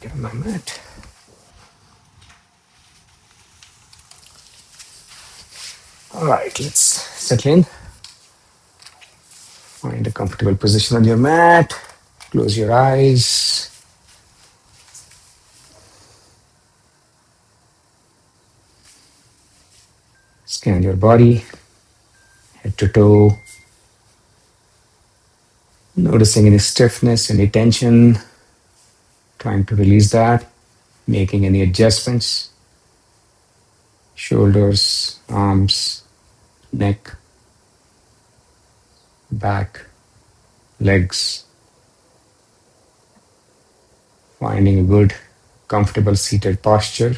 Get on my mat. All right, let's settle in. Find a comfortable position on your mat. Close your eyes. Scan your body, head to toe. Noticing any stiffness, any tension. Trying to release that. Making any adjustments. Shoulders, arms, neck, back, legs. Finding a good, comfortable seated posture.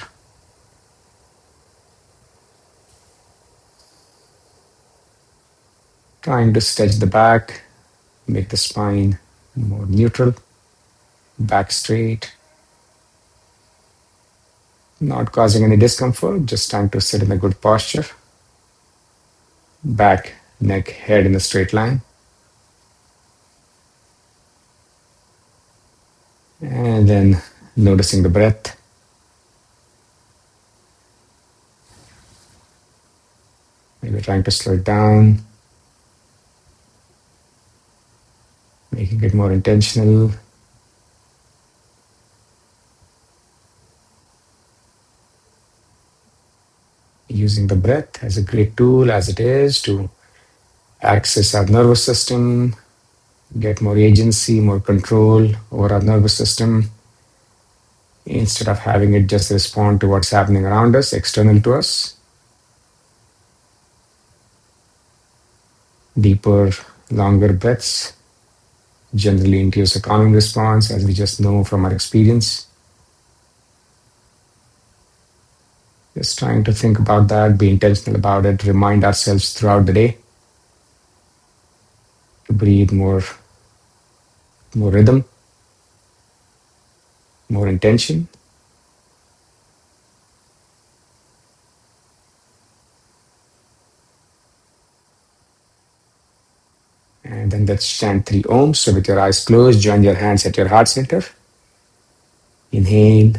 Trying to stretch the back, make the spine more neutral, back straight, not causing any discomfort, just trying to sit in a good posture. Back, neck, head in a straight line. And then noticing the breath. Maybe trying to slow it down, making it more intentional. Using the breath as a great tool as it is to access our nervous system, get more agency, more control over our nervous system, instead of having it just respond to what's happening around us, external to us. Deeper, longer breaths generally induce a calming response, as we just know from our experience. Just trying to think about that, be intentional about it, remind ourselves throughout the day to breathe more rhythm, more intention. And then let's chant 3 ohms. So with your eyes closed, join your hands at your heart center. Inhale.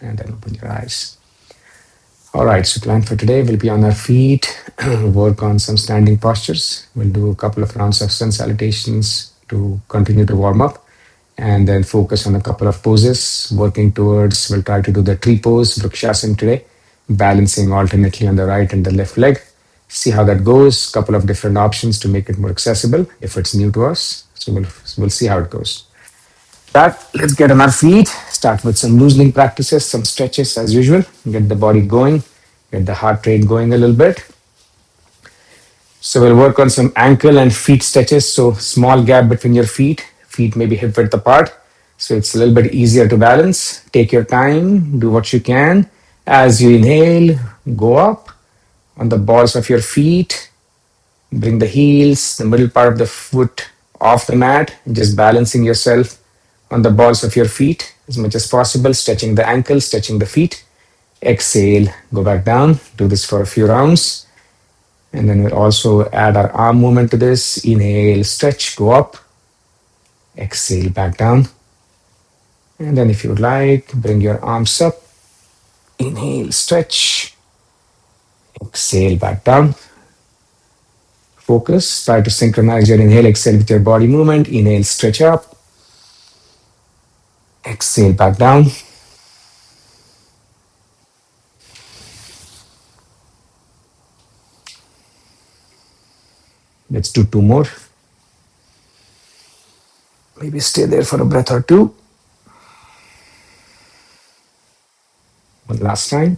And then open your eyes. All right, so plan for today, we'll be on our feet, work on some standing postures. We'll do a couple of rounds of sun salutations to continue to warm up, and then focus on a couple of poses, working towards, we'll try to do the tree pose, Vrukshasan today, balancing alternately on the right and the left leg. See how that goes, couple of different options to make it more accessible if it's new to us. So we'll see how it goes. Let's get on our feet. Start with some loosening practices, some stretches as usual. Get the body going, get the heart rate going a little bit. So we'll work on some ankle and feet stretches. So small gap between your feet. Feet may be hip width apart. So it's a little bit easier to balance. Take your time, do what you can. As you inhale, go up on the balls of your feet. Bring the heels, the middle part of the foot off the mat, just balancing yourself on the balls of your feet as much as possible, stretching the ankles, stretching the feet. Exhale, go back down. Do this for a few rounds. And then we'll also add our arm movement to this. Inhale, stretch, go up. Exhale, back down. And then if you would like, bring your arms up. Inhale, stretch. Exhale, back down. Focus. Try to synchronize your inhale, exhale with your body movement. Inhale, stretch up. Exhale, back down. Let's do 2 more. Maybe stay there for a breath or 2. One last time.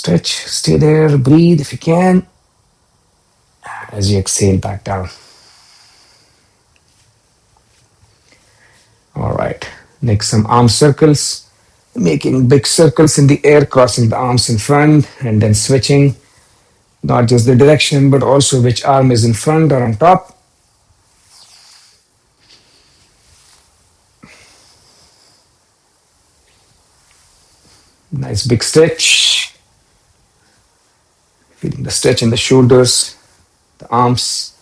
Stretch, stay there, breathe if you can. As you exhale back down. All right. Next, some arm circles. Making big circles in the air, crossing the arms in front, and then switching. Not just the direction, but also which arm is in front or on top. Nice big stretch. Feeling the stretch in the shoulders, the arms,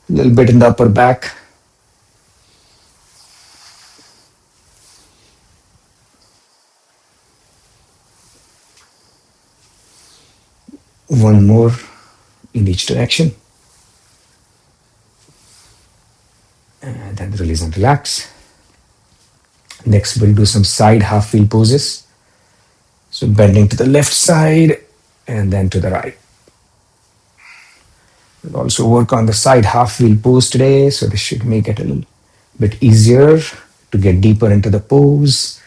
a little bit in the upper back. One more in each direction. And then release and relax. Next, we'll do some side half wheel poses. So bending to the left side and then to the right. We'll also work on the side half wheel pose today. So this should make it a little bit easier to get deeper into the pose.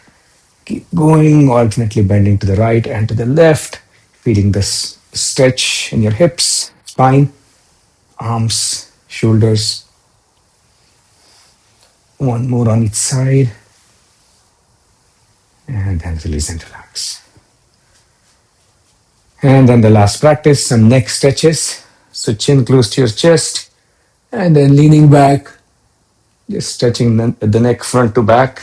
Keep going, alternately bending to the right and to the left, feeling this stretch in your hips, spine, arms, shoulders. One more on each side. And then release and relax. And then the last practice, some neck stretches. So chin close to your chest and then leaning back, just stretching the neck front to back.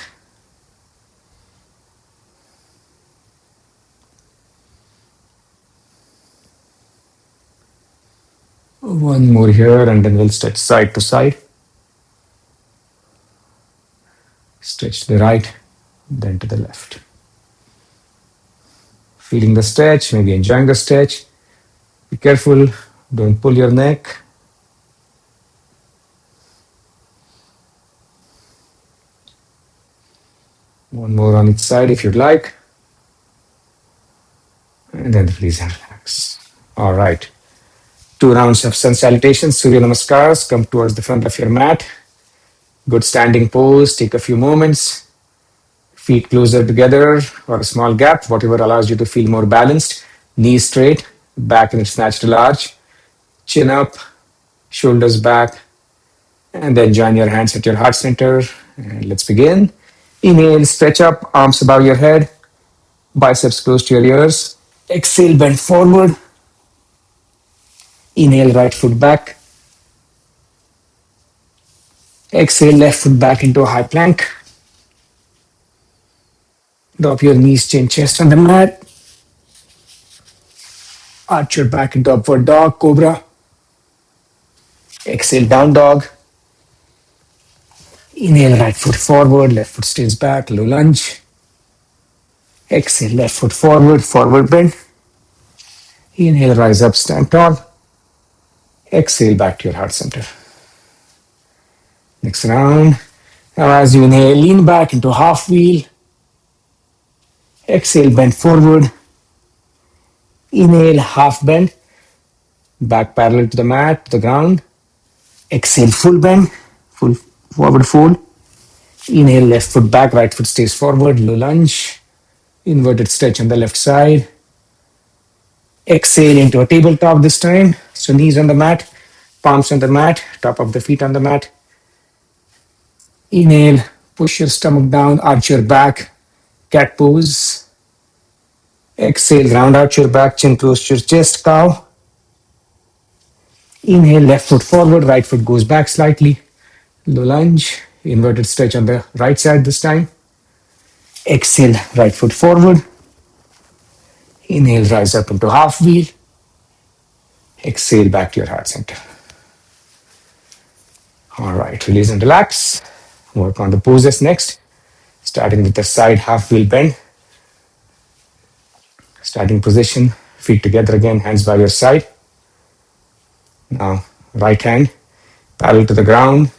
One more here and then we'll stretch side to side. Stretch to the right, then to the left. Feeling the stretch, maybe enjoying the stretch. Be careful, don't pull your neck. One more on each side if you'd like. And then release and relax. All right. 2 rounds of sun salutations, Surya namaskars. Come towards the front of your mat. Good standing pose. Take a few moments. Feet closer together or a small gap, whatever allows you to feel more balanced. Knees straight, back in its natural arch. Chin up, shoulders back. And then join your hands at your heart center. And let's begin. Inhale, stretch up, arms above your head. Biceps close to your ears. Exhale, bend forward. Inhale, right foot back. Exhale, left foot back into a high plank. Drop your knees, chin, chest on the mat. Arch your back into upward dog, cobra. Exhale, down dog. Inhale, right foot forward, left foot stays back, low lunge. Exhale, left foot forward, forward bend. Inhale, rise up, stand tall. Exhale, back to your heart center. Next round. Now as you inhale, lean back into half wheel. Exhale, bend forward. Inhale, half bend. Back parallel to the mat, to the ground. Exhale, full bend, full forward fold. Inhale, left foot back, right foot stays forward, low lunge. Inverted stretch on the left side. Exhale into a tabletop this time. So knees on the mat, palms on the mat, top of the feet on the mat. Inhale, push your stomach down, arch your back, cat pose. Exhale, round out your back, chin close to your chest, cow. Inhale, left foot forward, right foot goes back slightly. Low lunge, inverted stretch on the right side this time. Exhale, right foot forward. Inhale, rise up into half wheel. Exhale, back to your heart center. All right, release and relax. Work on the poses next. Starting with the side half wheel bend. Starting position, feet together again, hands by your side. Now, right hand parallel to the ground.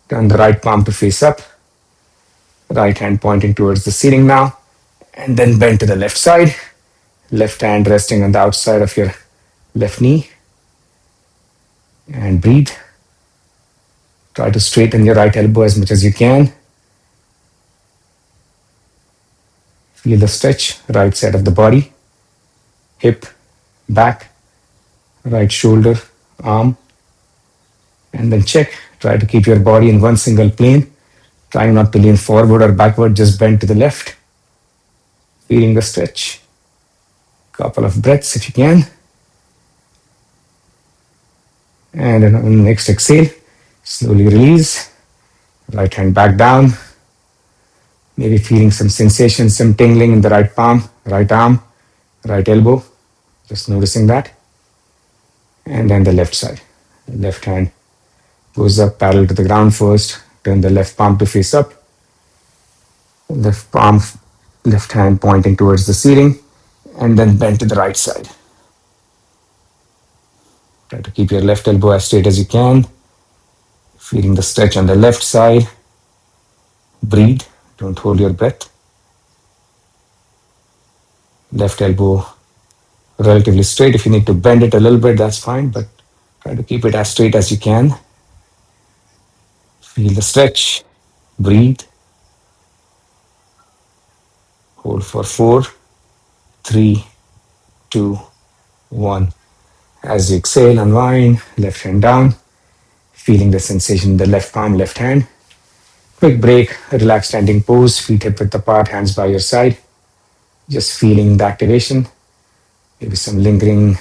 Turn the right palm to face up. Right hand pointing towards the ceiling now. And then bend to the left side. Left hand resting on the outside of your left knee. And breathe. Try to straighten your right elbow as much as you can. Feel the stretch, right side of the body. hip, back, right shoulder, arm, and then check. Try to keep your body in one single plane. Trying not to lean forward or backward, just bend to the left. Feeling the stretch. Couple of breaths if you can. And then on the next exhale, slowly release. Right hand back down. Maybe feeling some sensation, some tingling in the right palm, right arm, right elbow. Just noticing that. And then the left side. Left hand goes up parallel to the ground first. Turn the left palm to face up. Left palm, left hand pointing towards the ceiling. And then bend to the right side. Try to keep your left elbow as straight as you can. Feeling the stretch on the left side. Breathe. Don't hold your breath. Left elbow relatively straight. If you need to bend it a little bit, that's fine, but try to keep it as straight as you can. Feel the stretch. Breathe. Hold for 4, 3, 2, 1. As you exhale, unwind, left hand down. Feeling the sensation in the left palm, left hand. Quick break, relaxed standing pose, feet hip width apart, hands by your side. Just feeling the activation. Maybe some lingering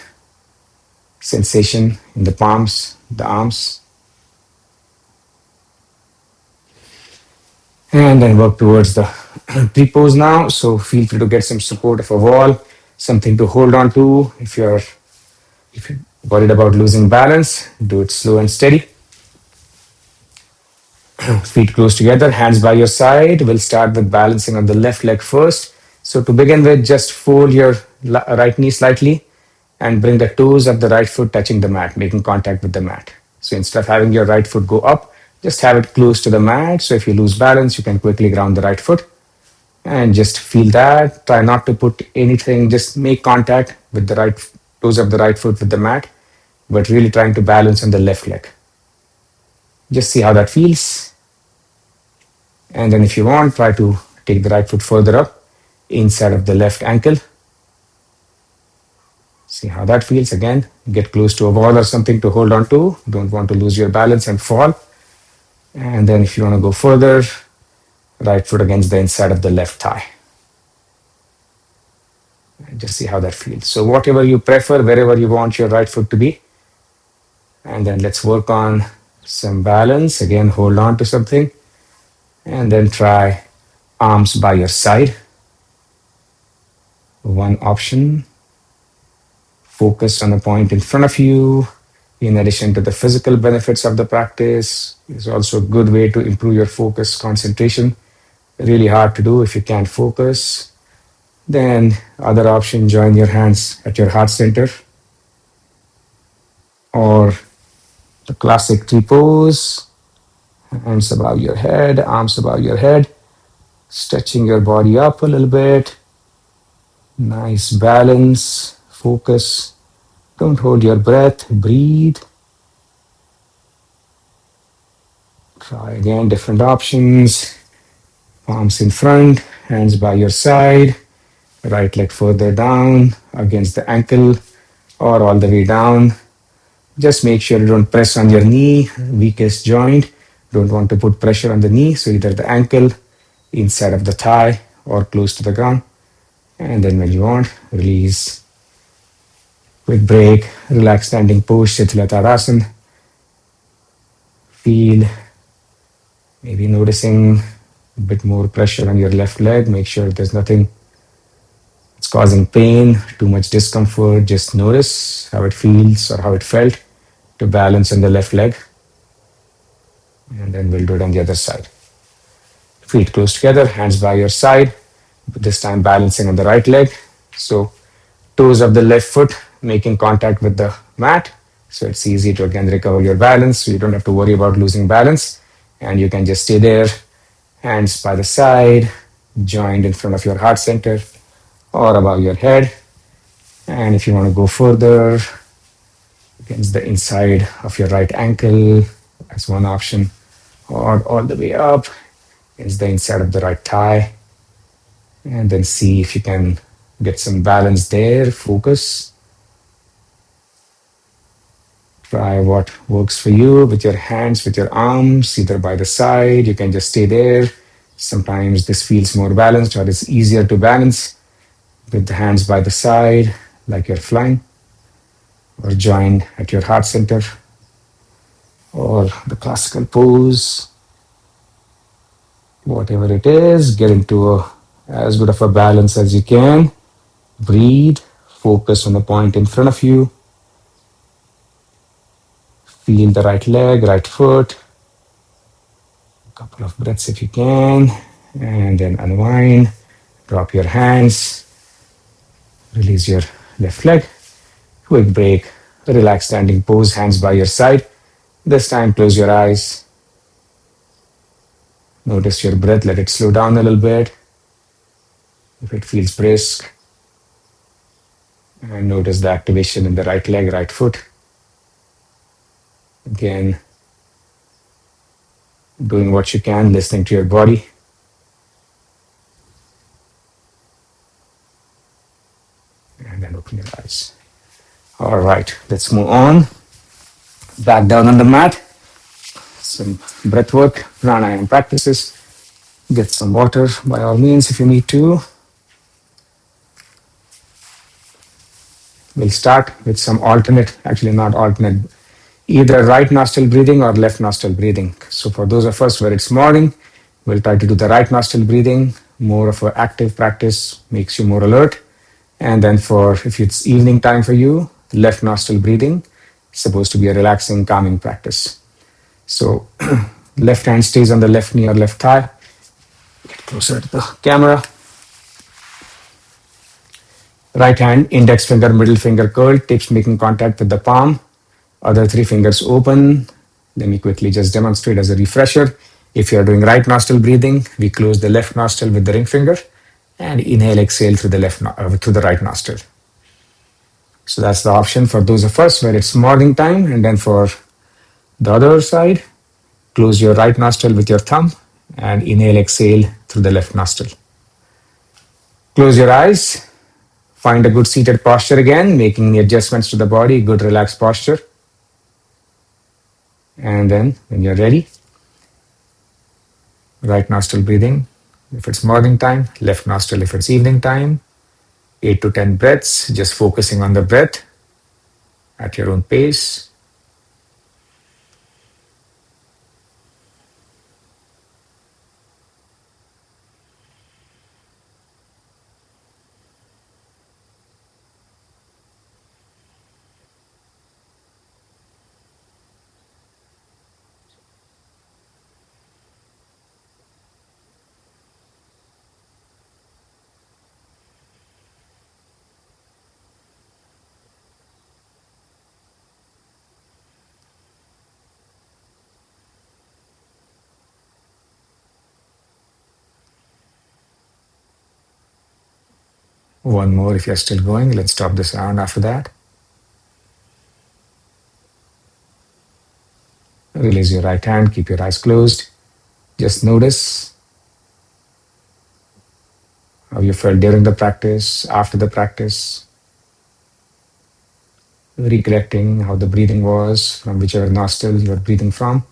sensation in the palms, the arms. And then work towards the tree pose now. So feel free to get some support of a wall, something to hold on to. If you're worried about losing balance, do it slow and steady. Feet close together, hands by your side. We'll start with balancing on the left leg first. So to begin with, just fold your right knee slightly and bring the toes of the right foot touching the mat, making contact with the mat. So instead of having your right foot go up, just have it close to the mat. So if you lose balance, you can quickly ground the right foot and just feel that. Try not to put anything, just make contact with the right toes of the right foot with the mat, but really trying to balance on the left leg. Just see how that feels. And then if you want, try to take the right foot further up inside of the left ankle. See how that feels. Again, get close to a wall or something to hold on to. Don't want to lose your balance and fall. And then if you want to go further, right foot against the inside of the left thigh. And just see how that feels. So whatever you prefer, wherever you want your right foot to be. And then let's work on some balance. Again, hold on to something. And then try arms by your side. One option. Focus on a point in front of you. In addition to the physical benefits of the practice, it's also a good way to improve your focus, concentration. Really hard to do if you can't focus. Then other option, join your hands at your heart center. Or the classic tree pose. Hands above your head, arms above your head. Stretching your body up a little bit. Nice balance, focus. Don't hold your breath, breathe. Try again, different options. Palms in front, hands by your side. Right leg further down against the ankle or all the way down. Just make sure you don't press on your knee, weakest joint. Don't want to put pressure on the knee, so either the ankle, inside of the thigh, or close to the ground. And then when you want, release. Quick break, relax standing pose, Shitalatadarasana. Feel, maybe noticing a bit more pressure on your left leg. Make sure there's nothing that's causing pain, too much discomfort. Just notice how it feels or how it felt to balance on the left leg. And then we'll do it on the other side. Feet close together, hands by your side. But this time balancing on the right leg. So toes of the left foot making contact with the mat. So it's easy to again recover your balance. So you don't have to worry about losing balance. And you can just stay there, hands by the side, joined in front of your heart center or above your head. And if you want to go further, against the inside of your right ankle, that's one option. Or all the way up against the inside of the right thigh. And then see if you can Get some balance there, focus. Try what works for you with your hands, with your arms, either by the side. You can just stay there. Sometimes this feels more balanced or it's easier to balance with the hands by the side, like you're flying, or joined at your heart center, or the classical pose, whatever it is. Get into as good of a balance as you can. Breathe, focus on the point in front of you. Feel the right leg, right foot. A couple of breaths if you can, and then unwind. Drop your hands, release your left leg. Quick break, relax standing pose, hands by your side. This time, close your eyes. Notice your breath, let it slow down a little bit. If it feels brisk, and notice the activation in the right leg, right foot. Again, doing what you can, listening to your body. And then open your eyes. All right, let's move on. Back down on the mat. Some breath work, pranayam practices. Get some water by all means if you need to. We'll start with some alternate, actually not alternate, either right nostril breathing or left nostril breathing. So for those of us where it's morning, we'll try to do the right nostril breathing, more of an active practice, makes you more alert. And then for if it's evening time for you, left nostril breathing, supposed to be a relaxing, calming practice. So left hand stays on the left knee or left thigh. Get closer to the camera. Right hand, index finger, middle finger curled, tips making contact with the palm. Other three fingers open. Let me quickly just demonstrate as a refresher. If you're doing right nostril breathing, we close the left nostril with the ring finger and inhale, exhale through the through the right nostril. So that's the option for those of us where it's morning time. And then for the other side, close your right nostril with your thumb and inhale, exhale through the left nostril. Close your eyes. Find a good seated posture again, making the adjustments to the body, good relaxed posture. And then when you're ready, right nostril breathing if it's morning time, left nostril if it's evening time. 8 to 10 breaths, just focusing on the breath at your own pace. One more if you're still going. Let's stop this round after that. Release your right hand, keep your eyes closed. Just notice how you felt during the practice, after the practice. Recollecting how the breathing was from whichever nostril you are breathing from.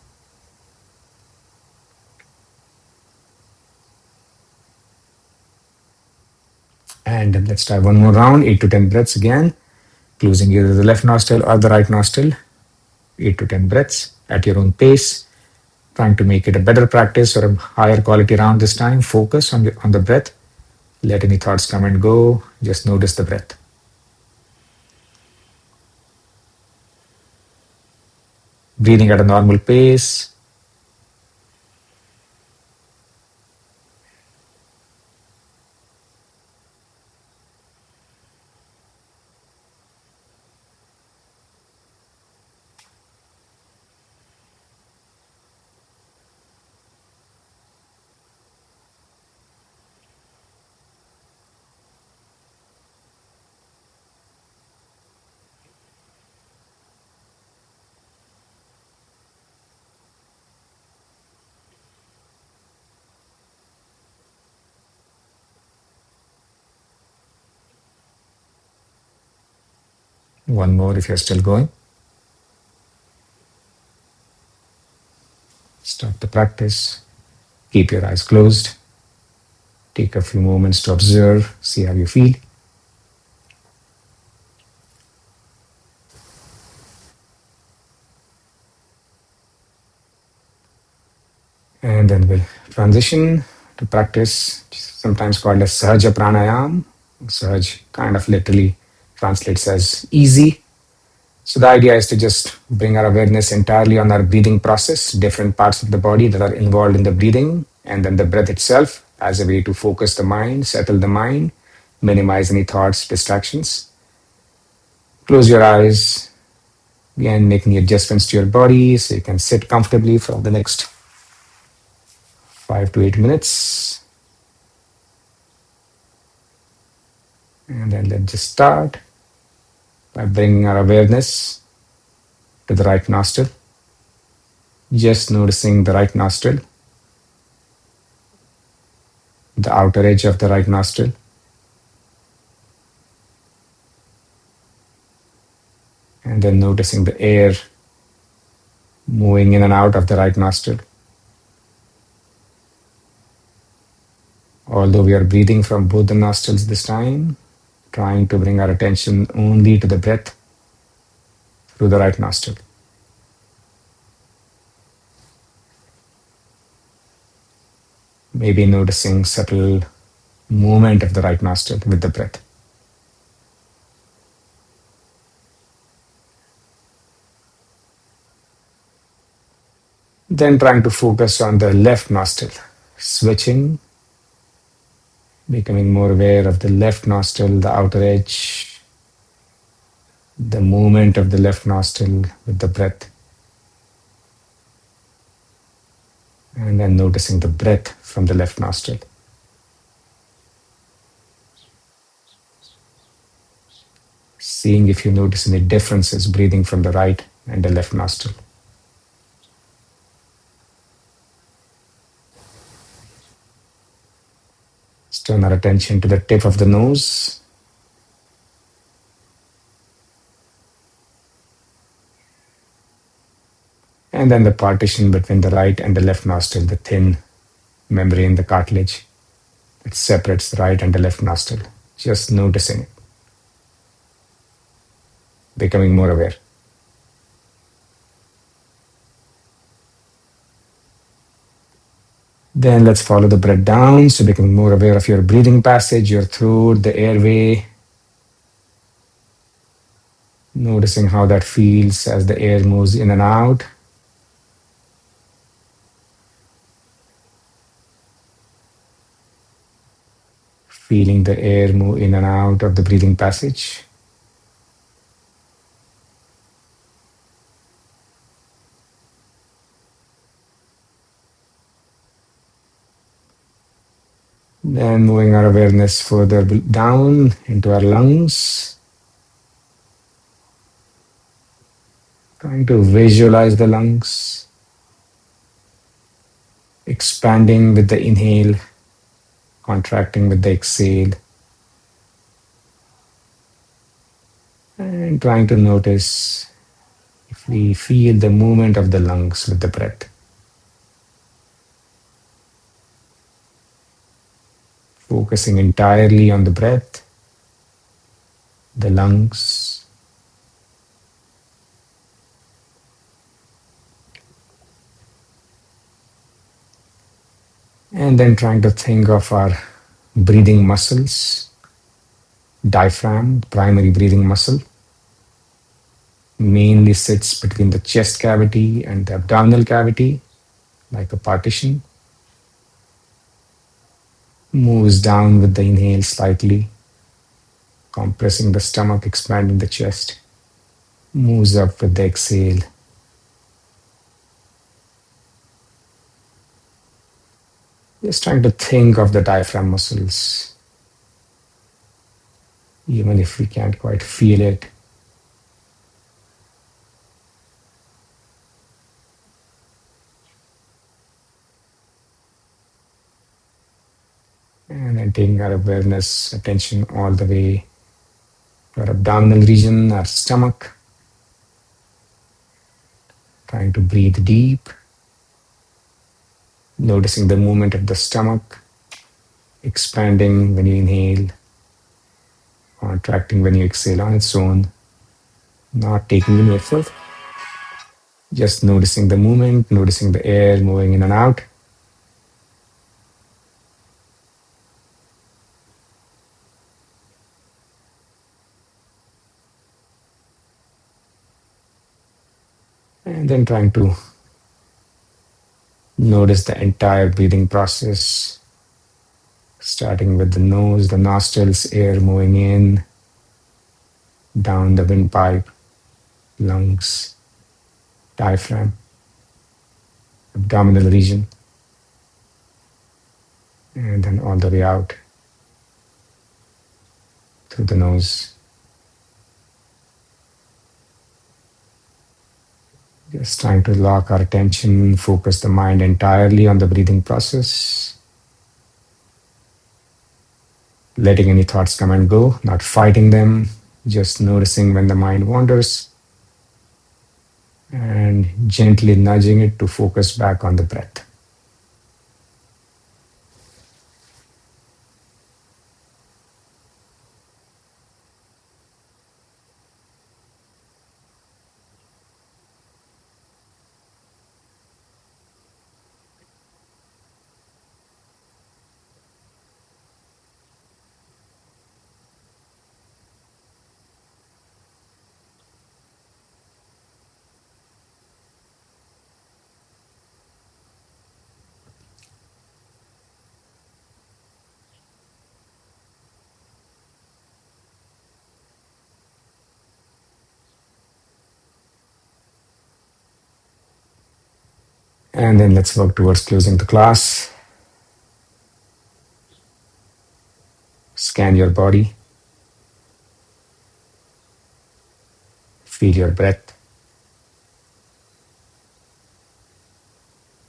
And then let's try one more round, 8 to 10 breaths again. Closing either the left nostril or the right nostril. 8 to 10 breaths at your own pace. Trying to make it a better practice or a higher quality round this time. Focus on the breath. Let any thoughts come and go. Just notice the breath. Breathing at a normal pace. One more if you're still going. Start the practice. Keep your eyes closed. Take a few moments to observe, see how you feel. And then we'll transition to practice, sometimes called as Sahaja Pranayam. Sahaj kind of literally translates as easy. So the idea is to just bring our awareness entirely on our breathing process, different parts of the body that are involved in the breathing, and then the breath itself as a way to focus the mind, settle the mind, minimize any thoughts, distractions. Close your eyes, again making adjustments to your body so you can sit comfortably for the next 5 to 8 minutes. And then let's just start by bringing our awareness to the right nostril. Just noticing the right nostril, the outer edge of the right nostril. And then noticing the air moving in and out of the right nostril. Although we are breathing from both the nostrils this time, trying to bring our attention only to the breath through the right nostril. Maybe noticing subtle movement of the right nostril with the breath. Then trying to focus on the left nostril, switching, becoming more aware of the left nostril, the outer edge, the movement of the left nostril with the breath. And then noticing the breath from the left nostril. Seeing if you notice any differences breathing from the right and the left nostril. Let's turn our attention to the tip of the nose. And then the partition between the right and the left nostril, the thin membrane, the cartilage that separates the right and the left nostril. Just noticing it, becoming more aware. Then let's follow the breath down. So becoming more aware of your breathing passage, your throat, the airway. Noticing how that feels as the air moves in and out. Feeling the air move in and out of the breathing passage. Then moving our awareness further down into our lungs. Trying to visualize the lungs expanding with the inhale, contracting with the exhale. And trying to notice if we feel the movement of the lungs with the breath. Focusing entirely on the breath, the lungs. And then trying to think of our breathing muscles, diaphragm, primary breathing muscle, mainly sits between the chest cavity and the abdominal cavity, like a partition. Moves down with the inhale slightly, compressing the stomach, expanding the chest. Moves up with the exhale. Just trying to think of the diaphragm muscles, even if we can't quite feel it. And then taking our awareness, attention all the way our abdominal region, our stomach. Trying to breathe deep, noticing the movement of the stomach, expanding when you inhale, contracting when you exhale on its own, not taking any effort, just noticing the movement, noticing the air moving in and out. And then trying to notice the entire breathing process, starting with the nose, the nostrils, air moving in, down the windpipe, lungs, diaphragm, abdominal region, and then all the way out through the nose. Just trying to lock our attention, focus the mind entirely on the breathing process. Letting any thoughts come and go, not fighting them, just noticing when the mind wanders and gently nudging it to focus back on the breath. And then let's work towards closing the class. Scan your body. Feel your breath.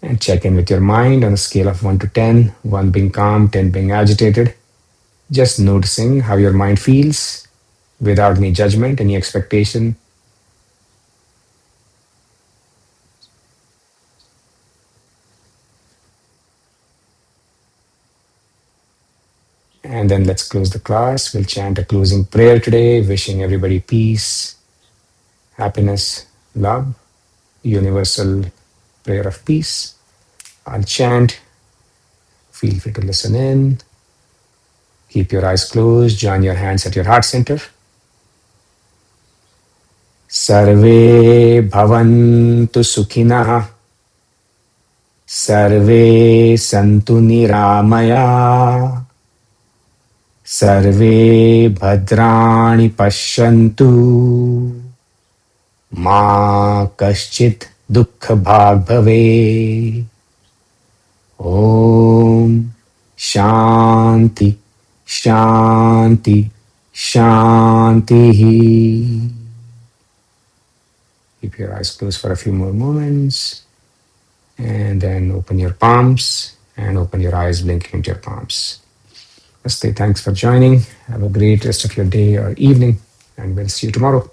And check in with your mind on a scale of 1 to 10, 1 being calm, 10 being agitated. Just noticing how your mind feels without any judgment, any expectation. And then let's close the class. We'll chant a closing prayer today, wishing everybody peace, happiness, love, universal prayer of peace. I'll chant. Feel free to listen in. Keep your eyes closed. Join your hands at your heart center. Sarve bhavantu sukhinah. Sarve santu niramaya. Sarve bhadrani pashyantu. Ma kaschit dukkha bhag bhave. Om Shanti Shanti Shanti. Keep your eyes closed for a few more moments. And then open your palms and open your eyes, blinking into your palms. Namaste. Thanks for joining. Have a great rest of your day or evening. And we'll see you tomorrow.